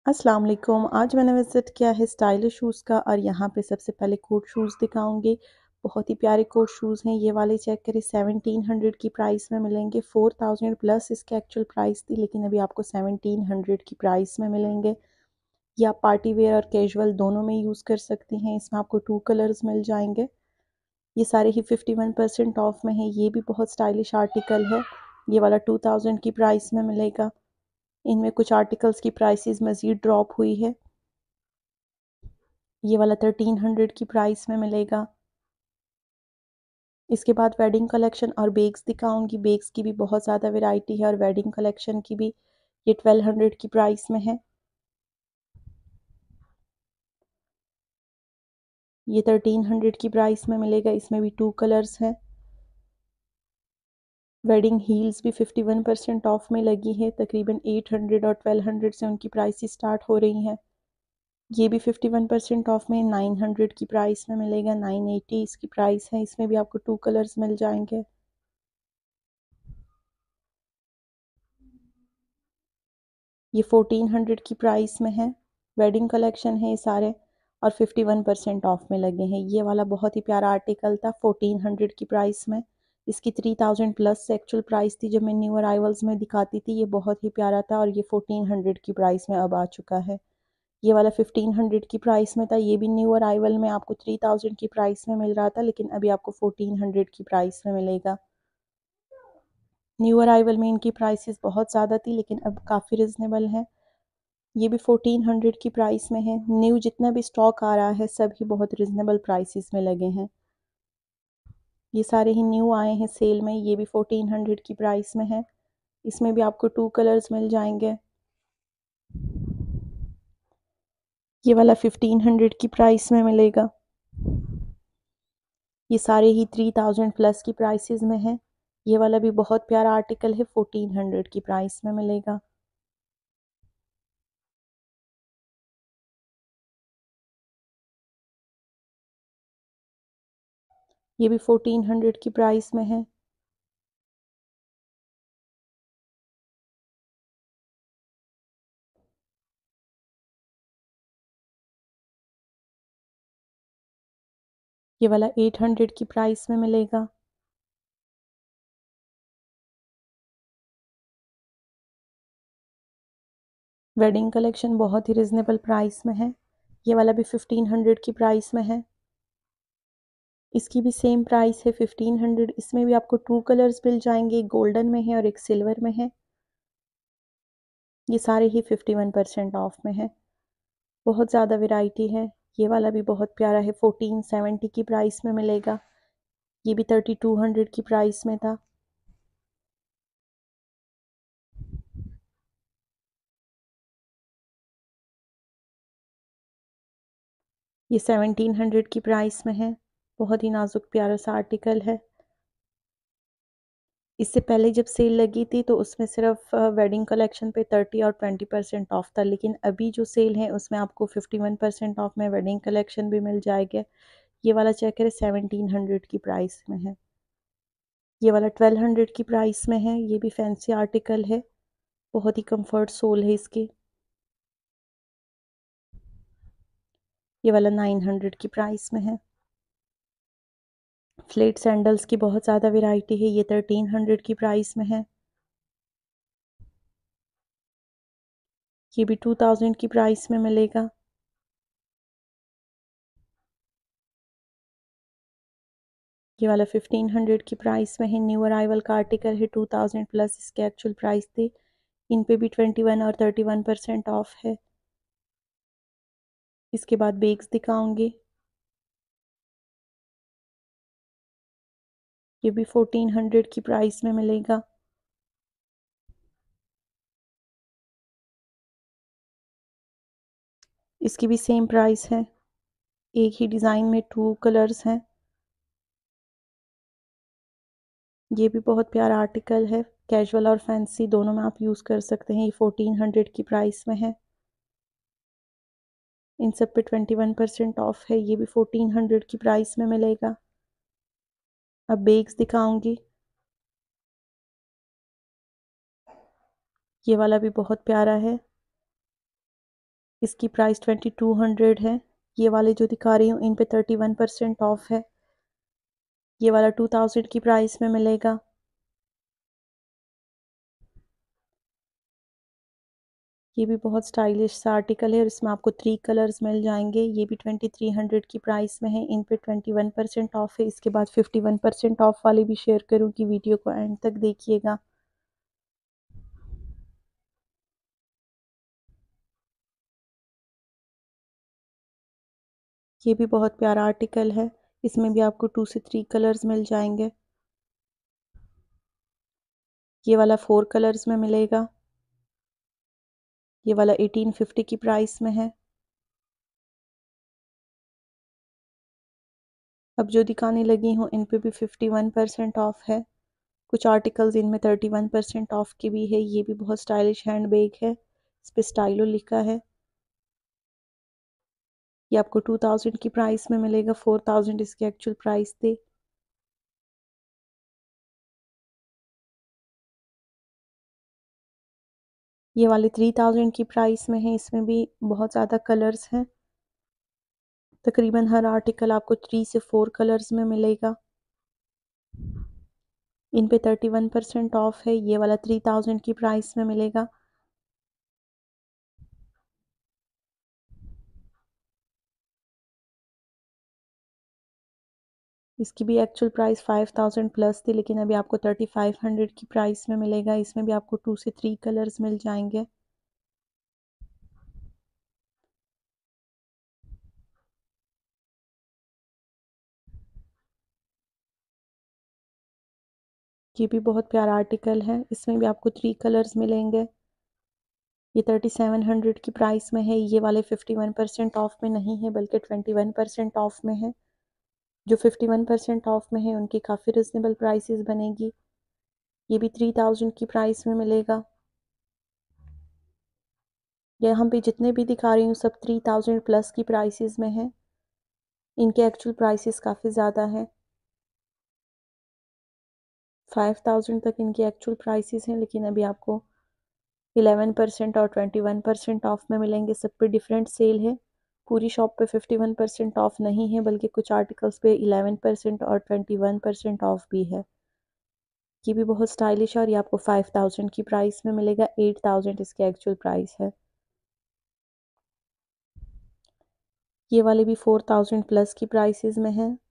अस्सलाम वालेकुम। आज मैंने विज़िट किया है स्टाइलिश शूज़ का और यहाँ पे सबसे पहले कोट शूज़ दिखाऊंगी। बहुत ही प्यारे कोट शूज़ हैं ये वाले। चेक करें, 1700 की प्राइस में मिलेंगे। 4000 प्लस इसके एक्चुअल प्राइस थी, लेकिन अभी आपको 1700 की प्राइस में मिलेंगे। ये आप पार्टी वेयर और कैजुअल दोनों में यूज़ कर सकती हैं। इसमें आपको 2 कलर्स मिल जाएंगे। ये सारे ही 51% ऑफ में है। ये भी बहुत स्टाइलिश आर्टिकल है। ये वाला 2000 की प्राइस में मिलेगा। इनमें कुछ आर्टिकल्स की प्राइसेस मज़ीद ड्रॉप हुई है। ये वाला 1300 की प्राइस में मिलेगा। इसके बाद वेडिंग कलेक्शन और बेग्स दिखाऊंगी। बेग्स की भी बहुत ज़्यादा वैरायटी है और वेडिंग कलेक्शन की भी। ये 1200 की प्राइस में है। ये 1300 की प्राइस में मिलेगा। इसमें भी 2 कलर्स हैं। वेडिंग हील्स भी 51% ऑफ में लगी है। तकरीबन 800 और 1200 से उनकी प्राइसेस स्टार्ट हो रही हैं। ये भी 51% ऑफ में 900 की प्राइस में मिलेगा। 980 इसकी प्राइस है। इसमें भी आपको 2 कलर्स मिल जाएंगे। ये 1400 की प्राइस में है। वेडिंग कलेक्शन है ये सारे और 51% ऑफ में लगे हैं। ये वाला बहुत ही प्यारा आर्टिकल था 1400 की प्राइस में। इसकी 3000 प्लस एक्चुअल प्राइस थी जब मैं न्यू अराइवल्स में दिखाती थी। ये बहुत ही प्यारा था और ये 1400 की प्राइस में अब आ चुका है। ये वाला 1500 की प्राइस में था। ये भी न्यू अराइवल में आपको 3000 की प्राइस में मिल रहा था, लेकिन अभी आपको 1400 की प्राइस में मिलेगा। न्यू अराइवल में इनकी प्राइसेस बहुत ज़्यादा थी, लेकिन अब काफ़ी रिजनेबल है। ये भी 1400 की प्राइस में है। न्यू जितना भी स्टॉक आ रहा है सब ही बहुत रिजनेबल प्राइसेस में लगे हैं। ये सारे ही न्यू आए हैं सेल में। ये भी 1400 की प्राइस में है। इसमें भी आपको 2 कलर्स मिल जाएंगे। ये वाला 1500 की प्राइस में मिलेगा। ये सारे ही 3000 प्लस की प्राइसेस में है। ये वाला भी बहुत प्यारा आर्टिकल है। 1400 की प्राइस में मिलेगा। ये भी 1400 की प्राइस में है। ये वाला 800 की प्राइस में मिलेगा। वेडिंग कलेक्शन बहुत ही रिजनेबल प्राइस में है। ये वाला भी 1500 की प्राइस में है। इसकी भी सेम प्राइस है 1500। इसमें भी आपको 2 कलर्स मिल जाएंगे। एक गोल्डन में है और एक सिल्वर में है। ये सारे ही 51% ऑफ में है। बहुत ज़्यादा वैरायटी है। ये वाला भी बहुत प्यारा है। 1470 की प्राइस में मिलेगा। ये भी 3200 की प्राइस में था। ये 1700 की प्राइस में है। बहुत ही नाजुक प्यारा सा आर्टिकल है। इससे पहले जब सेल लगी थी तो उसमें सिर्फ वेडिंग कलेक्शन पे 30 और 20% ऑफ था, लेकिन अभी जो सेल है उसमें आपको 51% ऑफ में वेडिंग कलेक्शन भी मिल जाएगा। ये वाला चेक करें, 1700 की प्राइस में है। ये वाला 1200 की प्राइस में है। ये भी फैंसी आर्टिकल है। बहुत ही कंफर्ट सोल है इसकी। ये वाला 900 की प्राइस में है। फ्लेट सैंडल्स की बहुत ज़्यादा वैरायटी है। ये 1300 की प्राइस में है। ये भी 2000 की प्राइस में मिलेगा। ये वाला 1500 की प्राइस में है। न्यू अराइवल का आर्टिकल है। 2000 प्लस इसके एक्चुअल प्राइस थे। इन पे भी 21 और 31% ऑफ है। इसके बाद बेग्स दिखाऊंगी। ये भी 1400 की प्राइस में मिलेगा। इसकी भी सेम प्राइस है। एक ही डिज़ाइन में 2 कलर्स हैं। ये भी बहुत प्यारा आर्टिकल है। कैजुअल और फैंसी दोनों में आप यूज़ कर सकते हैं। ये 1400 की प्राइस में है। इन सब पे 21% ऑफ है। ये भी 1400 की प्राइस में मिलेगा। अब बेग्स दिखाऊंगी। ये वाला भी बहुत प्यारा है। इसकी प्राइस 2200 है। ये वाले जो दिखा रही हूँ इन पे 31% ऑफ है। ये वाला 2000 की प्राइस में मिलेगा। ये भी बहुत स्टाइलिश सा आर्टिकल है और इसमें आपको 3 कलर्स मिल जाएंगे। ये भी 2300 की प्राइस में है। इन पे 21% ऑफ है। इसके बाद 51% ऑफ वाले भी शेयर करूँगी, वीडियो को एंड तक देखिएगा। ये भी बहुत प्यारा आर्टिकल है। इसमें भी आपको 2 से 3 कलर्स मिल जाएंगे। ये वाला 4 कलर्स में मिलेगा। ये वाला 1850 की प्राइस में है। अब जो दिखाने लगी हूँ इन पे भी 51% ऑफ है। कुछ आर्टिकल्स इनमें 31% ऑफ की भी है। ये भी बहुत स्टाइलिश हैंड बैग है। इस पे स्टाइलो लिखा है। ये आपको 2000 की प्राइस में मिलेगा। 4000 इसकी एक्चुअल प्राइस थी। ये वाले 3000 की प्राइस में है। इसमें भी बहुत ज़्यादा कलर्स हैं। तकरीबन हर आर्टिकल आपको 3 से 4 कलर्स में मिलेगा। इन पे 31% ऑफ है। ये वाला 3000 की प्राइस में मिलेगा। इसकी भी एक्चुअल प्राइस 5000 प्लस थी, लेकिन अभी आपको 3500 की प्राइस में मिलेगा। इसमें भी आपको 2 से 3 कलर्स मिल जाएंगे। ये भी बहुत प्यारा आर्टिकल है। इसमें भी आपको 3 कलर्स मिलेंगे। ये 3700 की प्राइस में है। ये वाले 51% ऑफ में नहीं है बल्कि 21% ऑफ में है। जो 51% ऑफ में है उनकी काफ़ी रिजनेबल प्राइसेस बनेगी। ये भी 3000 की प्राइस में मिलेगा। यहाँ पे जितने भी दिखा रही हूँ सब 3000 प्लस की प्राइसेस में है। इनके एक्चुअल प्राइसेस काफ़ी ज़्यादा हैं। 5000 तक इनकी एक्चुअल प्राइसेस हैं, लेकिन अभी आपको 11% और 21% ऑफ में मिलेंगे। सब पे डिफरेंट सेल है। पूरी शॉप पे 51% ऑफ नहीं है, बल्कि कुछ आर्टिकल्स पे 11% और 21% ऑफ भी है। ये भी बहुत स्टाइलिश है और ये आपको 5000 की प्राइस में मिलेगा। 8000 इसकी एक्चुअल प्राइस है। ये वाले भी 4000 प्लस की प्राइसेस में है।